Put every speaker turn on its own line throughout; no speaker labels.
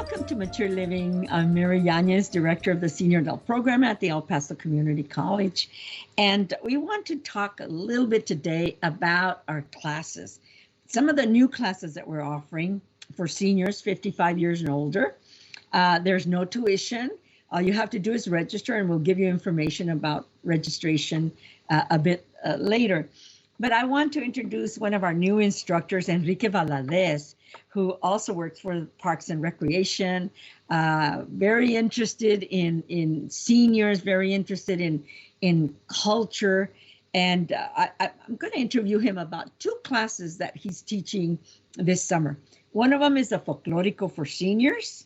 Welcome to Mature Living. I'm Mary Yanez, Director of the Senior Adult Program at the El Paso Community College. And we want to talk a little bit today about our classes. Some of the new classes that we're offering for seniors 55 years and older. There's no tuition. All you have to do is register, and we'll give you information about registration a bit later. But I want to introduce one of our new instructors, Enrique Valadez, who also works for Parks and Recreation, very interested in seniors, very interested in culture. And I'm going to interview him about two classes that he's teaching this summer. One of them is the folklorico for seniors.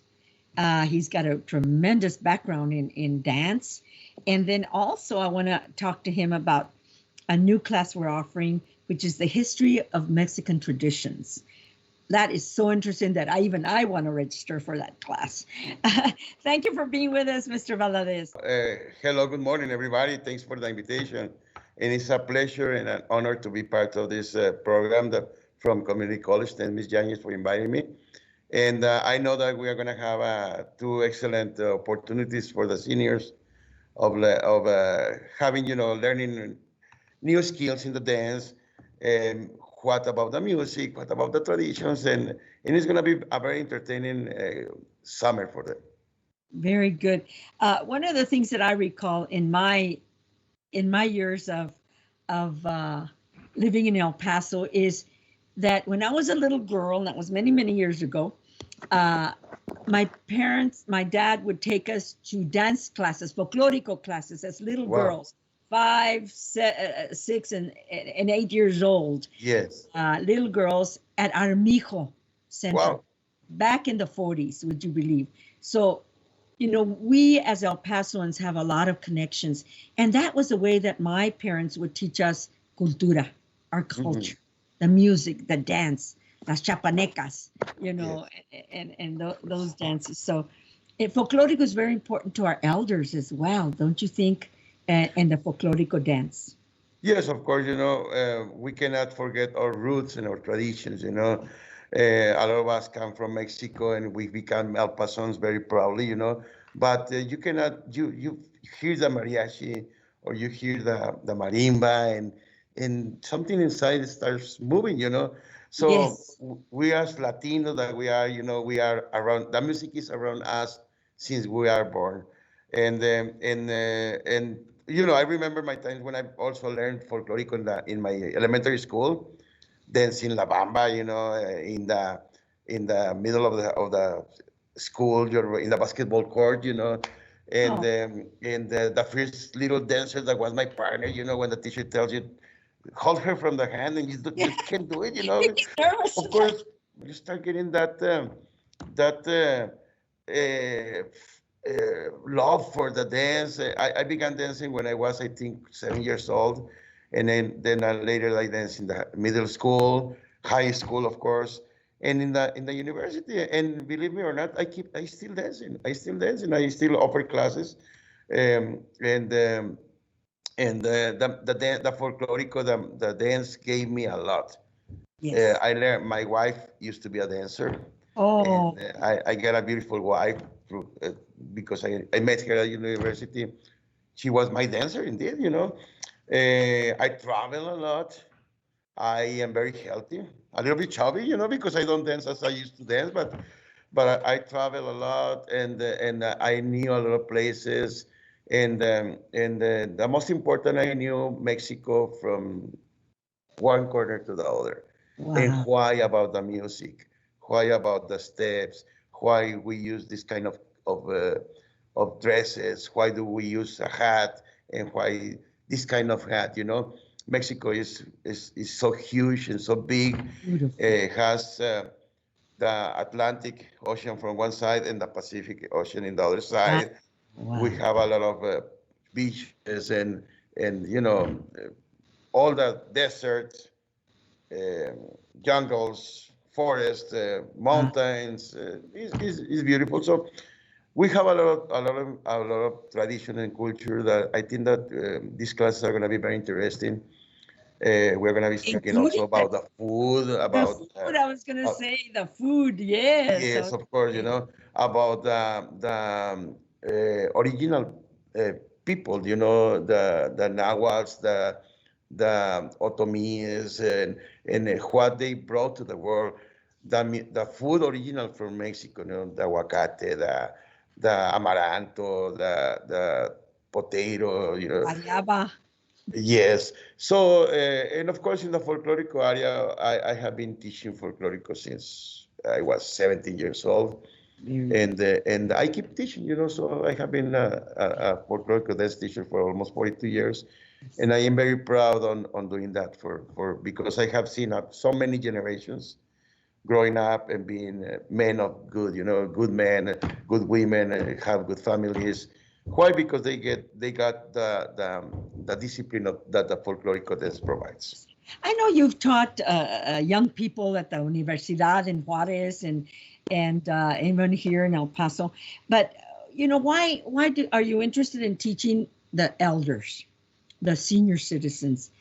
He's got a tremendous background in dance. And then also I want to talk to him about a new class we're offering, which is the history of Mexican traditions. That is so interesting that I want to register for that class. Thank you for being with us, Mr. Valadez.
Hello, good morning, everybody. Thanks for the invitation. And it's a pleasure and an honor to be part of this program from Community College. Thank Ms. Yanez for inviting me. And I know that we are going to have two excellent opportunities for the seniors of having, learning new skills in the dance, and what about the music, what about the traditions, and it's going to be a very entertaining summer for them.
Very good. One of the things that I recall in my years of living in El Paso is that when I was a little girl, and that was many, many years ago, my dad would take us to dance classes, folklorico classes as little girls. 5, 6, and 8 years old.
Yes.
Little girls at Armijo Center back in the 40s, would you believe? So, we as El Pasoans have a lot of connections. And that was the way that my parents would teach us cultura, our culture, the music, the dance, las chapanecas, and those dances. So folklorico is very important to our elders as well, don't you think? And the folklorico dance.
Yes, of course, we cannot forget our roots and our traditions, a lot of us come from Mexico and we become El Pasons very proudly, but you cannot, you hear the mariachi or you hear the marimba and something inside starts moving, So yes. We as Latinos that we are, we are around, the music is around us since we are born. And I remember my times when I also learned folklorico in my elementary school, dancing La Bamba, in the middle of the school, you're in the basketball court, and the first little dancer that was my partner, when the teacher tells you, hold her from the hand and you can't do it, Of course, you start getting that love for the dance. I began dancing when I was, I think, 7 years old, and then later I danced in the middle school, high school, of course, and in the university. And believe me or not, I still dancing. I still offer classes, and the folklorico, the dance gave me a lot. Yes. I learned. My wife used to be a dancer.
Oh.
And I got a beautiful wife because I met her at university. She was my dancer indeed, I travel a lot. I am very healthy, a little bit chubby, because I don't dance as I used to dance, but I travel a lot and I knew a lot of places. And the most important, I knew Mexico from one corner to the other. Wow. And why about the music? Why about the steps? Why we use this kind of dresses? Why do we use a hat? And why this kind of hat? Mexico is so huge and so big. It has the Atlantic Ocean from one side and the Pacific Ocean in the other side. Wow. We have a lot of beaches and all the deserts, jungles, forests, mountains. Is beautiful. So we have a lot of tradition and culture that I think that these classes are going to be very interesting. We're going to be speaking also
Including
about the food,
the
about
food, I was gonna
uh,
say the food, yes.
yes, of course, about the original people, the Nahuatls, the Otomis, and what they brought to the world. The food original from Mexico, the aguacate, the amaranto, the potato,
Guayaba.
Yes. So, and of course, in the folklorico area, I have been teaching folklorico since I was 17 years old,
Very
and I keep teaching. So I have been a folklorico dance teacher for almost 42 years, and I am very proud on doing that for because I have seen so many generations growing up and being men of good, good men, good women, have good families. Why? Because they got the discipline that the folkloric dance provides.
I know you've taught young people at the Universidad in Juarez and even here in El Paso, but why are you interested in teaching the elders, the senior citizens,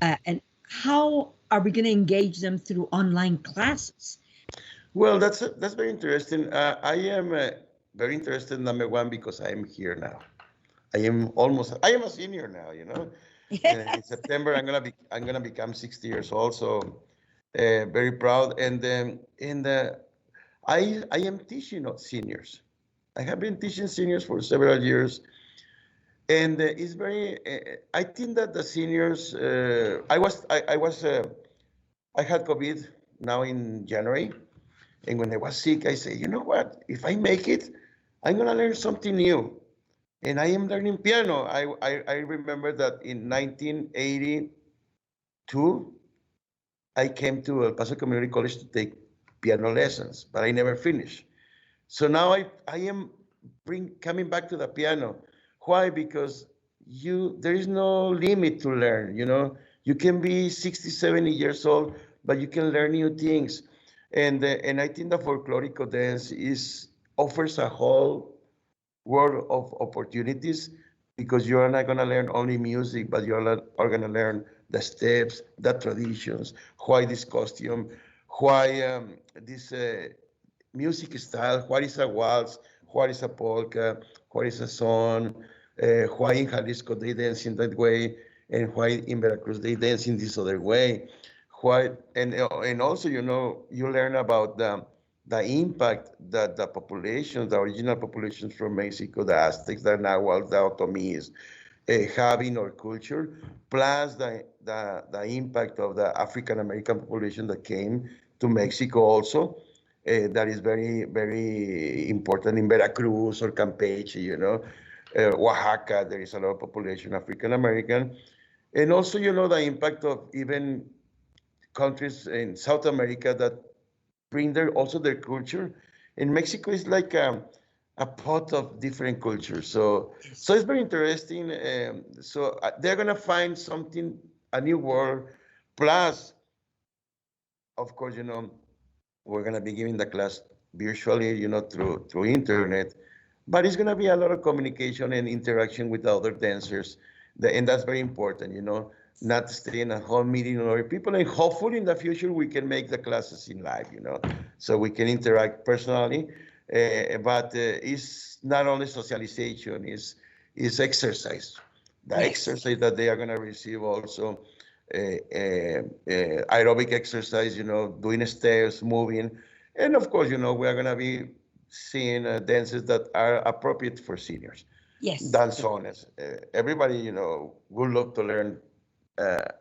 and how are we going to engage them through online classes?
Well, that's very interesting. I am very interested, number one, because I am here now. I am a senior now, In
Yes.
September, I'm gonna become 60 years old, so very proud. And I am teaching seniors. I have been teaching seniors for several years, and it's very. I think that the seniors. I had COVID now in January, and when I was sick, I said, you know what? If I make it, I'm gonna learn something new. And I am learning piano. I remember that in 1982, I came to El Paso Community College to take piano lessons, but I never finished. So now I am coming back to the piano. Why? Because there is no limit to learn, You can be 60, 70 years old, but you can learn new things. And I think the folklorico dance offers a whole world of opportunities because you are not going to learn only music, but you are going to learn the steps, the traditions, why this costume, why this music style, what is a waltz, what is a polka, what is a son, why in Jalisco they dance in that way, and why in Veracruz they dance in this other way. Why, and also, you learn about the impact that the original populations from Mexico, the Aztecs, the Nahuatl, the Otomis, have in our culture, plus the impact of the African American population that came to Mexico also. That is very, very important in Veracruz or Campeche, Oaxaca, there is a lot of population African American. And also, the impact of even countries in South America that bring also their culture. And Mexico is like a pot of different cultures. So it's very interesting. So they're gonna find something, a new world. Plus, of course, we're gonna be giving the class virtually, through internet. But it's gonna be a lot of communication and interaction with the other dancers, and that's very important. Not staying at home meeting other people, and hopefully in the future we can make the classes in live, so we can interact personally. But it's not only socialization, it's exercise. The
Yes.
exercise that they are going to receive also, aerobic exercise, doing stairs, moving. And of course, we are going to be seeing dances that are appropriate for seniors.
Yes.
Danzones. Everybody, would love to learn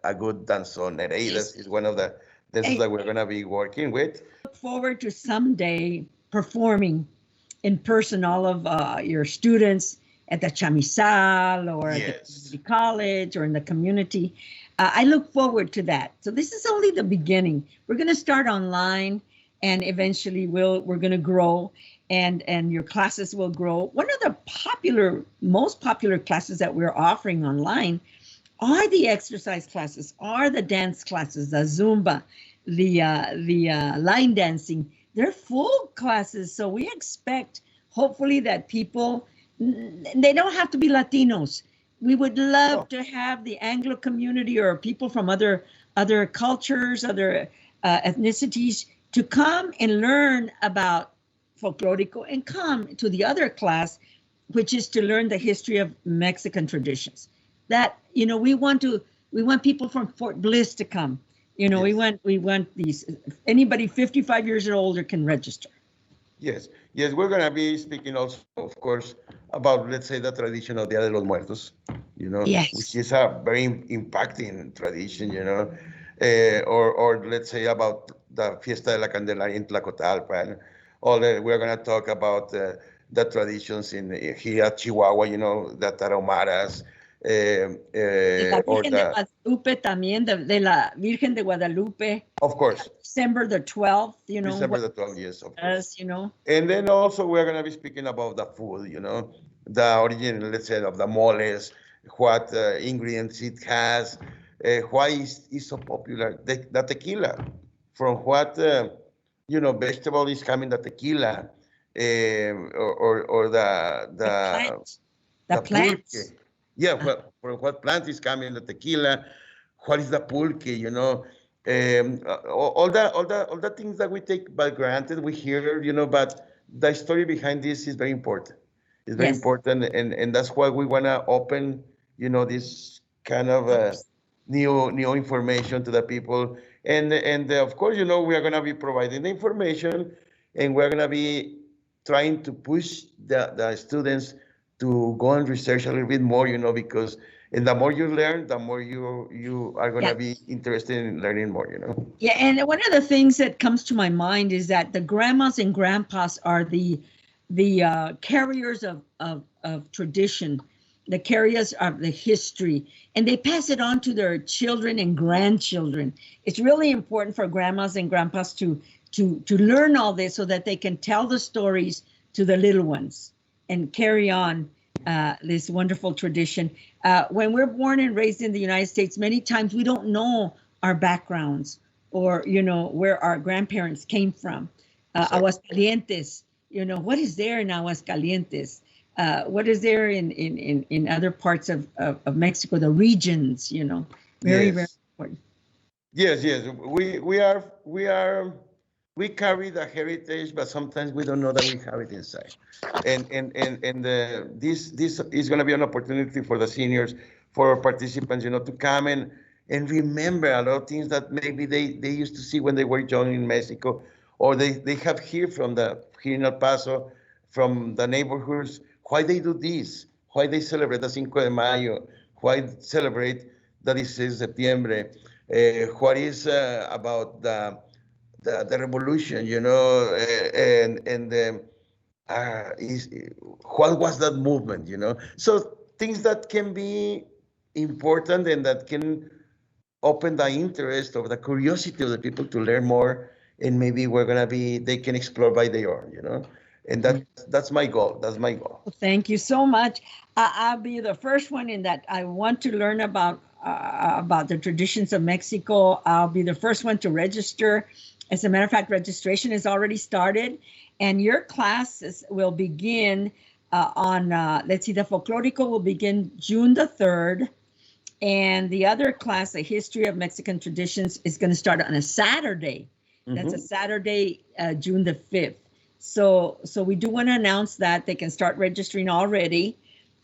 a good danzón. Nereidas is one of the dances that we're going to be working with.
Look forward to someday performing in person all of your students at the Chamizal or at the community college or in the community. I look forward to that. So this is only the beginning. We're going to start online, and eventually we're going to grow, and your classes will grow. One of the most popular classes that we're offering online are the exercise classes, are the dance classes, the Zumba, the line dancing. They're full classes, so we expect hopefully that people, they don't have to be Latinos. We would love
Oh,
to have the Anglo community or people from other cultures, other ethnicities to come and learn about folklorico and come to the other class, which is to learn the history of Mexican traditions. That, we want people from Fort Bliss to come.
yes.
We want these, anybody 55 years or older can register.
Yes, yes, we're gonna be speaking also, of course, about, let's say, the tradition of Dia de los Muertos, which
Yes.
is a very impacting tradition, or let's say about the Fiesta de la Candelaria in Tlacotalpan. We're gonna talk about the traditions in here at Chihuahua, the Tarahumaras,
De la
or
Virgen de
the,
Guadalupe también, de la Virgen de Guadalupe,
of course,
December the 12th,
December
what
the 12th, yes, of course.
does.
And then also we're gonna be speaking about the food, the origin, let's say, of the moles, what ingredients it has, why is so popular. The tequila, from what vegetable is coming the tequila, or
The plant, the
the pulque.
plants.
Yeah,
Uh,
from what plant is coming the tequila, what is the pulque, all the things that we take by granted, we hear, but the story behind this is very important. It's very
Yes,
important, and that's why we want to open, this kind of new information to the people, and of course, we are going to be providing the information, and we're going to be trying to push the students to go and research a little bit more, because and the more you learn, the more you are
yeah,
gonna be interested in learning more,
yeah. And one of the things that comes to my mind is that the grandmas and grandpas are the carriers of tradition, the carriers of the history, and they pass it on to their children and grandchildren. It's really important for grandmas and grandpas to learn all this so that they can tell the stories to the little ones and carry on this wonderful tradition. When we're born and raised in the United States, many times we don't know our backgrounds or, where our grandparents came from.
Exactly.
Aguascalientes, what is there in Aguascalientes? What is there in other parts of Mexico, the regions, very, very
Yes.
important.
Yes. We carry the heritage, but sometimes we don't know that we have it inside. And this is going to be an opportunity for the seniors, for our participants, to come and remember a lot of things that maybe they used to see when they were young in Mexico, or they have here here in El Paso, from the neighborhoods, why they do this, why they celebrate the Cinco de Mayo, why celebrate the 16 de Septiembre, what is about the revolution, and is what was that movement, So things that can be important and that can open the interest or the curiosity of the people to learn more, and maybe they can explore by their own, And that's my goal. That's my goal.
Thank you so much. I'll be the first one in that I want to learn about the traditions of Mexico. I'll be the first one to register. As a matter of fact, registration has already started, and your classes will begin let's see, the folklorico will begin June the 3rd, and the other class, the history of Mexican traditions, is going to start on a Saturday. That's a Saturday, June the 5th. So we do want to announce that they can start registering already,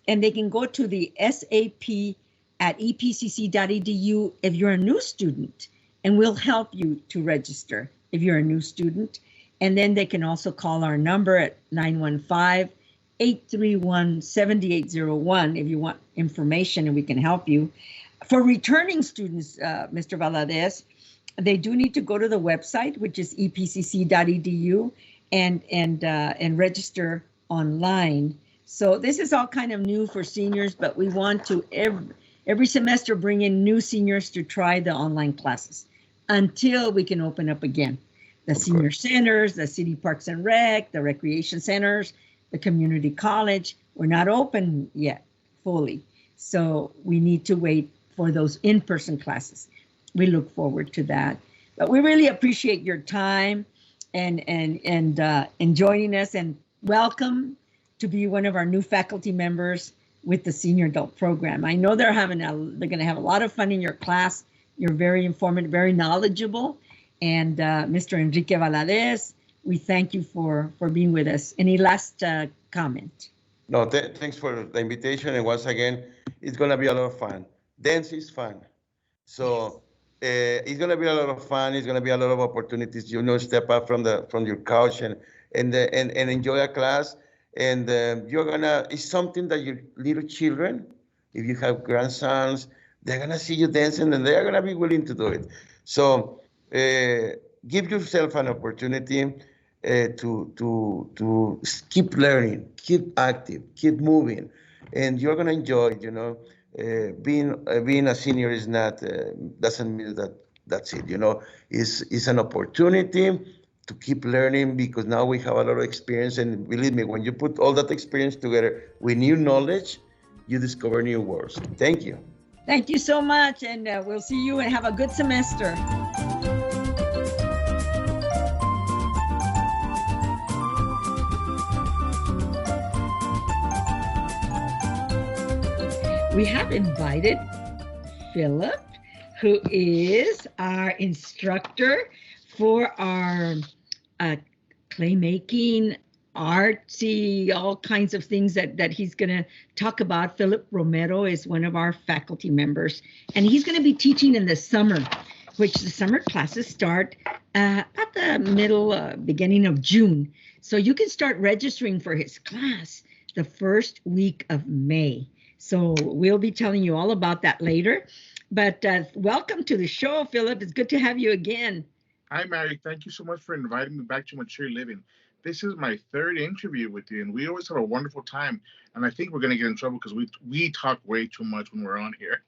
and they can go to the SAP at epcc.edu if you're a new student, and we'll help you to register if you're a new student. And then they can also call our number at 915-831-7801 if you want information, and we can help you. For returning students, Mr. Valadez, they do need to go to the website, which is epcc.edu, and register online. So this is all kind of new for seniors, but we want to every semester bring in new seniors to try the online classes until we can open up again. The senior centers, the city parks and rec, the recreation centers, the community college, we're not open yet fully. So we need to wait for those in-person classes. We look forward to that. But we really appreciate your time and joining us, and welcome to be one of our new faculty members. with the senior adult program. I know they're going to have a lot of fun in your class. You're very informative, very knowledgeable. And Mr. Enrique Valadez, we thank you for being with us. Any last comment?
No, thanks for the invitation. And once again, it's going to be a lot of fun. Dance is fun. So it's going to be a lot of fun. It's going to be a lot of opportunities. Step up from your couch and enjoy a class. And it's something that your little children, if you have grandsons, they're going to see you dancing and they're going to be willing to do it. So give yourself an opportunity to keep learning, keep active, keep moving, and you're gonna enjoy. Being a senior is not doesn't mean that's it. It's an opportunity to keep learning because now we have a lot of experience, and believe me, when you put all that experience together with new knowledge, you discover new worlds. Thank you.
Thank you so much, and we'll see you and have a good semester. We have invited Phillip, who is our instructor for our clay making, artsy, all kinds of things that he's going to talk about. Phillip Romero is one of our faculty members, and he's going to be teaching in the summer, which the summer classes start at the beginning of June. So you can start registering for his class the first week of May. So we'll be telling you all about that later. But welcome to the show, Phillip. It's good to have you again.
Hi, Mary. Thank you so much for inviting me back to Mature Living. This is my third interview with you, and we always have a wonderful time. And I think we're going to get in trouble because we talk way too much when we're on here.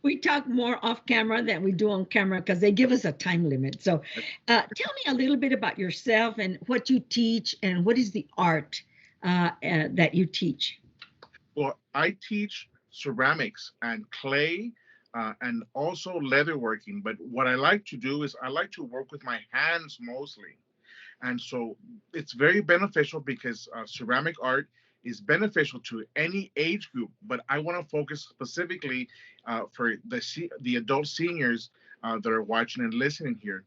We talk more off camera than we do on camera because they give us a time limit. So tell me a little bit about yourself and what you teach and what is the art that you teach.
Well, I teach ceramics and clay and also leatherworking. But what I like to do is I like to work with my hands mostly. And so it's very beneficial because ceramic art is beneficial to any age group. But I want to focus specifically for the adult seniors that are watching and listening here.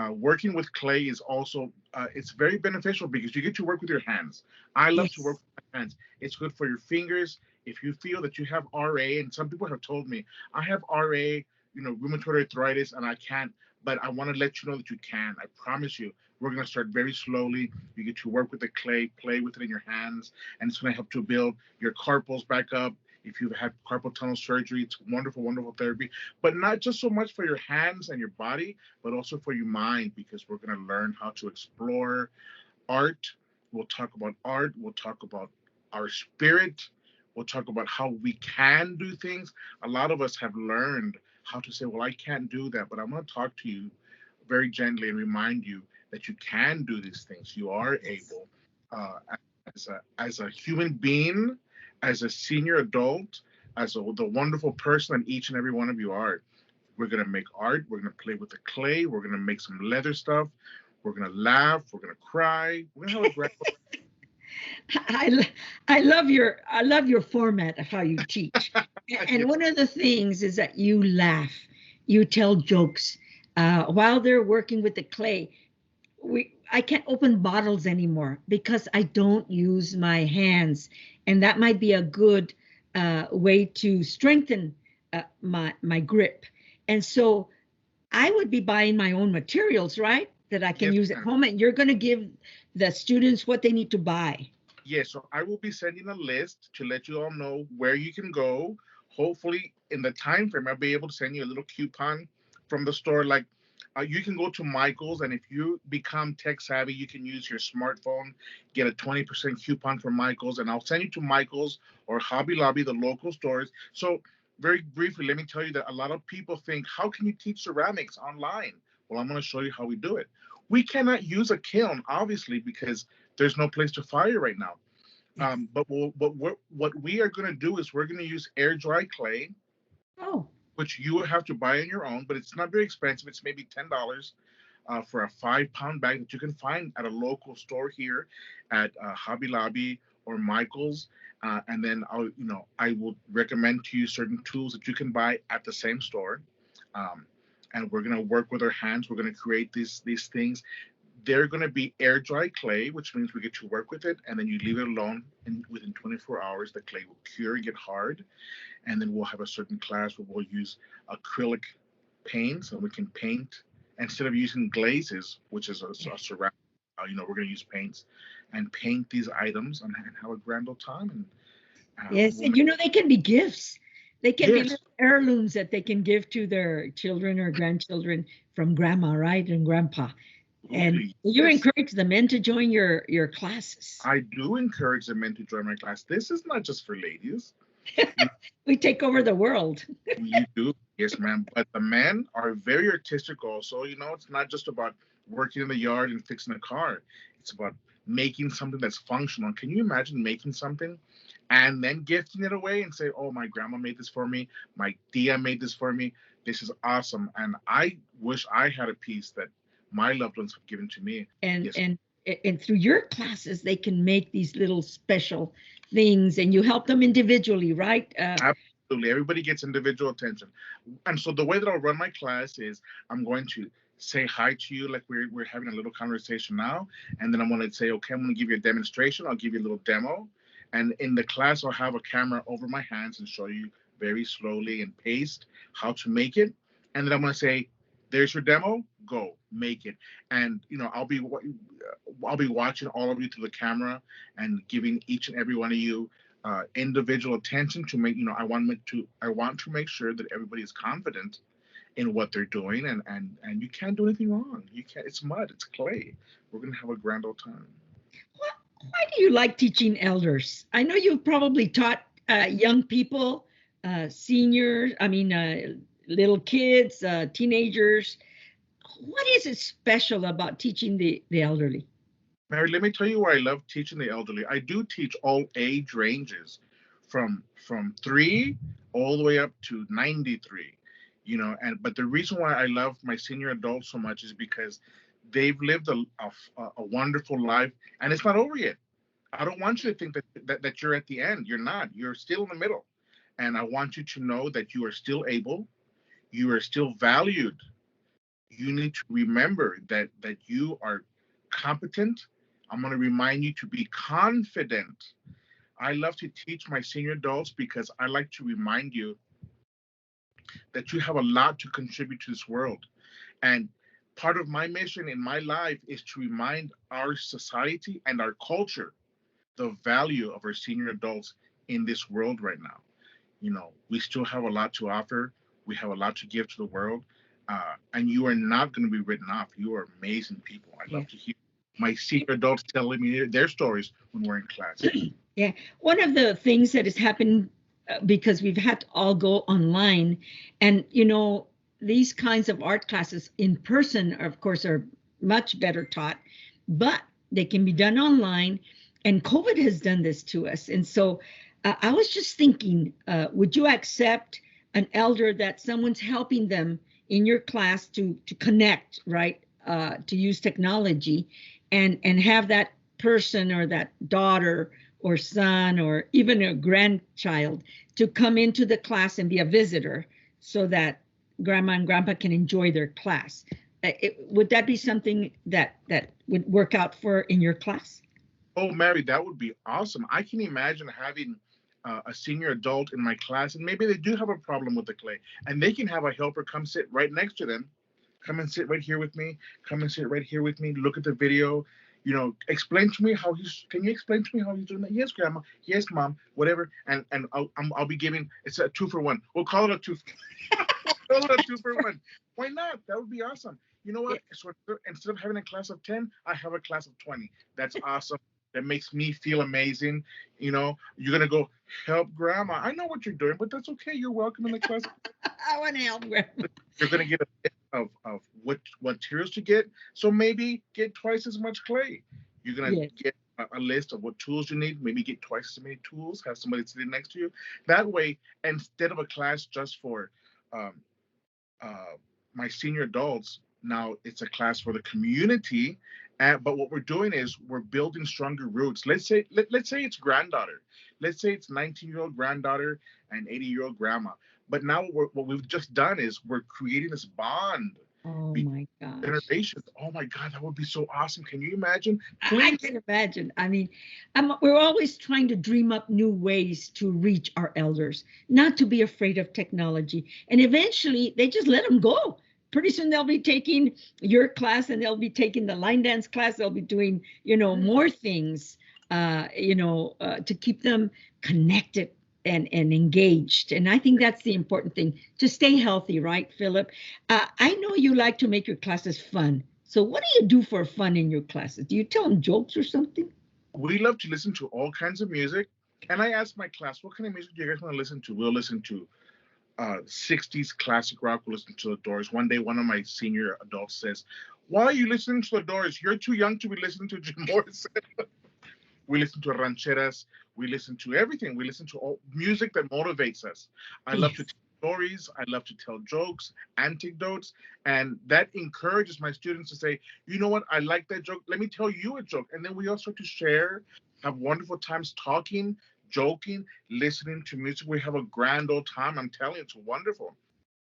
Working with clay is also, it's very beneficial because you get to work with your hands. I love to work with my hands. It's good for your fingers. If you feel that you have RA, and some people have told me, I have RA, rheumatoid arthritis, and I can't, but I want to let you know that you can. I promise you, we're going to start very slowly. You get to work with the clay, play with it in your hands, and it's going to help to build your carpals back up. If you've had carpal tunnel surgery, it's wonderful, wonderful therapy. But not just so much for your hands and your body, but also for your mind, because we're going to learn how to explore art. We'll talk about art. We'll talk about our spirit. We'll talk about how we can do things. A lot of us have learned how to say, well, I can't do that, but I'm going to talk to you very gently and remind you that you can do these things. You are able, as a human being, as a senior adult, as the wonderful person that each and every one of you are. We're going to make art. We're going to play with the clay. We're going to make some leather stuff. We're going to laugh. We're going to cry. We're going to have a great
I love your format of how you teach. And one of the things is that you laugh, you tell jokes while they're working with the clay. I can't open bottles anymore because I don't use my hands, and that might be a good way to strengthen my grip. And so I would be buying my own materials, right? That I can use at home, and you're going to give the students what they need to buy.
Yes, so I will be sending a list to let you all know where you can go. Hopefully, in the time frame, I'll be able to send you a little coupon from the store. Like you can go to Michael's, and if you become tech savvy, you can use your smartphone, get a 20% coupon from Michael's, and I'll send you to Michael's or Hobby Lobby, the local stores. So very briefly, let me tell you that a lot of people think, how can you teach ceramics online? Well, I'm going to show you how we do it. We cannot use a kiln, obviously, because there's no place to fire right now. But what we are going to do is we're going to use air dry clay, which you will have to buy on your own, but it's not very expensive. It's maybe $10 for a 5-pound bag that you can find at a local store here at Hobby Lobby or Michael's, and then I will recommend to you certain tools that you can buy at the same store. And we're gonna work with our hands. We're gonna create these things. They're gonna be air dry clay, which means we get to work with it, and then you leave it alone, and within 24 hours, the clay will cure, get hard, and then we'll have a certain class where we'll use acrylic paints, and we can paint instead of using glazes, which is a ceramic. We're going to use paints and paint these items and have a grand old time. And
Yes, and they can be gifts. They can be
Yes.
little heirlooms that they can give to their children or grandchildren from grandma, right, and grandpa. And
Absolutely,
you
yes.
encourage the men to join your classes.
I do encourage the men to join my class. This is not just for ladies.
We take over the world.
You do, yes, ma'am. But the men are very artistic also. It's not just about working in the yard and fixing a car. It's about making something that's functional. Can you imagine making something and then gifting it away and say, oh, my grandma made this for me. My tia made this for me. This is awesome. And I wish I had a piece that my loved ones have given to me.
And
Yes.
and through your classes, they can make these little special things, and you help them individually, right?
Absolutely. Everybody gets individual attention. And so the way that I'll run my class is I'm going to say hi to you like we're having a little conversation now. And then I'm going to say, okay, I'm going to give you a demonstration. I'll give you a little demo. And in the class, I'll have a camera over my hands and show you very slowly and paced how to make it. And then I'm going to say, there's your demo, go make it. And I'll be watching all of you through the camera and giving each and every one of you individual attention to make. I want to make sure that everybody is confident in what they're doing, and you can't do anything wrong. You can't. It's mud. It's clay. We're gonna have a grand old time.
Why do you like teaching elders? I know you've probably taught young people, seniors, little kids, teenagers. What is it special about teaching the elderly?
Mary, let me tell you why I love teaching the elderly. I do teach all age ranges, from 3 all the way up to 93. But the reason why I love my senior adults so much is because they've lived a wonderful life, and it's not over yet. I don't want you to think that you're at the end. You're not. You're still in the middle. And I want you to know that you are still able, you are still valued. You need to remember that you are competent. I'm going to remind you to be confident. I love to teach my senior adults because I like to remind you that you have a lot to contribute to this world. And part of my mission in my life is to remind our society and our culture the value of our senior adults in this world right now. We still have a lot to offer. We have a lot to give to the world. And you are not going to be written off. You are amazing people. I love to hear my senior adults telling me their stories when we're in class.
Yeah. One of the things that has happened because we've had to all go online, and these kinds of art classes in person, of course, are much better taught, but they can be done online. And COVID has done this to us. And so I was just thinking, would you accept an elder that someone's helping them in your class to connect, right? To use technology and have that person or that daughter or son or even a grandchild to come into the class and be a visitor so that grandma and grandpa can enjoy their class. Would that be something that would work out for in your class?
Oh, Mary, that would be awesome. I can imagine having a senior adult in my class, and maybe they do have a problem with the clay, and they can have a helper come sit right next to them. Come and sit right here with me. Come and sit right here with me. Look at the video. Explain to me how can you explain to me how he's doing that? Yes, grandma. Yes, mom. Whatever. And I'll be giving, it's a 2-for-1. We'll call it a 2-for-1. Why not? That would be awesome. You know what? So instead of having a class of 10, I have a class of 20. That's awesome. That makes me feel amazing. You're going to go help grandma. I know what you're doing, but that's okay. You're welcome in the class.
I want to help grandma.
You're going to get a bit of what materials to get. So maybe get twice as much clay. You're going to get a list of what tools you need. Maybe get twice as many tools. Have somebody sitting next to you. That way, instead of a class just for my senior adults, now it's a class for the community, But what we're doing is we're building stronger roots. Let's say it's granddaughter. Let's say it's 19-year-old granddaughter and 80-year-old grandma. But now what we've just done is we're creating this bond
Oh
between
my gosh.
generations. Oh my God, that would be so awesome. Can you imagine?
I can imagine. I mean, we're always trying to dream up new ways to reach our elders, not to be afraid of technology. And eventually they just let them go. Pretty soon they'll be taking your class and they'll be taking the line dance class. They'll be doing, more things, to keep them connected and engaged. And I think that's the important thing, to stay healthy, right, Phillip? I know you like to make your classes fun. So what do you do for fun in your classes? Do you tell them jokes or something?
We love to listen to all kinds of music. And I ask my class, what kind of music do you guys want to listen to? We'll listen to 60s classic rock. We'll listen to the Doors. One day, one of my senior adults says, "Why are you listening to the Doors? You're too young to be listening to Jim Morrison." We listen to rancheras. We listen to everything. We listen to all music that motivates us. I love to tell stories. I love to tell jokes, anecdotes, and that encourages my students to say, "You know what? I like that joke. Let me tell you a joke." And then we all start to share, have wonderful times talking, joking, listening to music. We have a grand old time. I'm telling you, it's wonderful.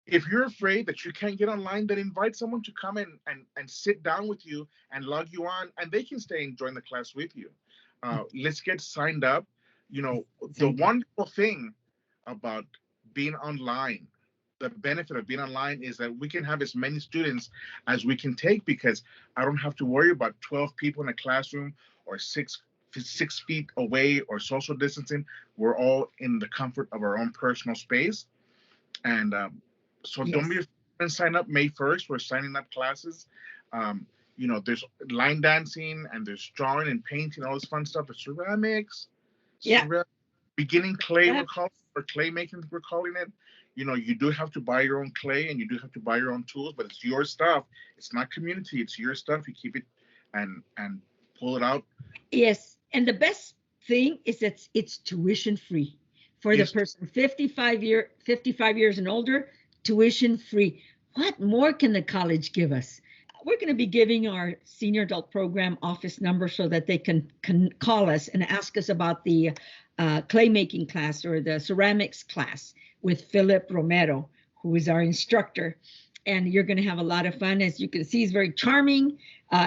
If you're afraid that you can't get online, then invite someone to come in and sit down with you and log you on, and they can stay and join the class with you. Let's get signed up. The wonderful thing about being online, the benefit of being online is that we can have as many students as we can take, because I don't have to worry about 12 people in a classroom or 6 feet away or social distancing. We're all in the comfort of our own personal space. And so don't be afraid to sign up. May 1st, we're signing up classes. There's line dancing and there's drawing and painting, all this fun stuff. There's ceramics, beginning clay, we're calling it, or clay making, we're calling it. You do have to buy your own clay and you do have to buy your own tools, but it's your stuff. It's not community, it's your stuff. You keep it and pull it out.
Yes. And the best thing is that it's tuition free for the person 55 years and older, tuition free. What more can the college give us? We're going to be giving our senior adult program office number so that they can call us and ask us about the clay making class or the ceramics class with Phillip Romero, who is our instructor. And you're going to have a lot of fun. As you can see, he's very charming.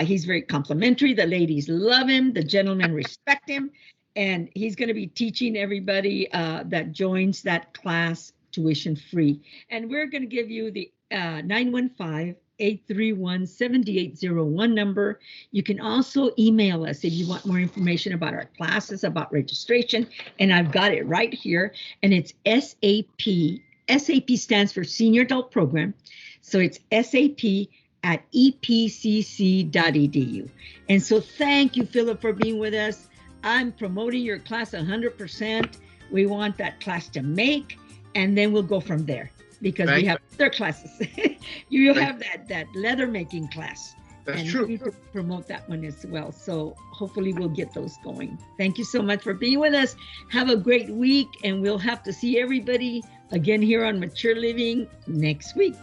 He's very complimentary. The ladies love him. The gentlemen respect him. And he's going to be teaching everybody that joins that class tuition free. And we're going to give you the 915-831-7801 number. You can also email us if you want more information about our classes, about registration. And I've got it right here. And it's SAP. SAP stands for Senior Adult Program. So it's SAP@EPCC.edu. And so thank you, Phillip, for being with us. I'm promoting your class 100%. We want that class to make, and then we'll go from there, because we have other classes. You have that leather making class.
That's true.
We need to promote that one as well. So hopefully we'll get those going. Thank you so much for being with us. Have a great week, and we'll have to see everybody again here on Mature Living next week.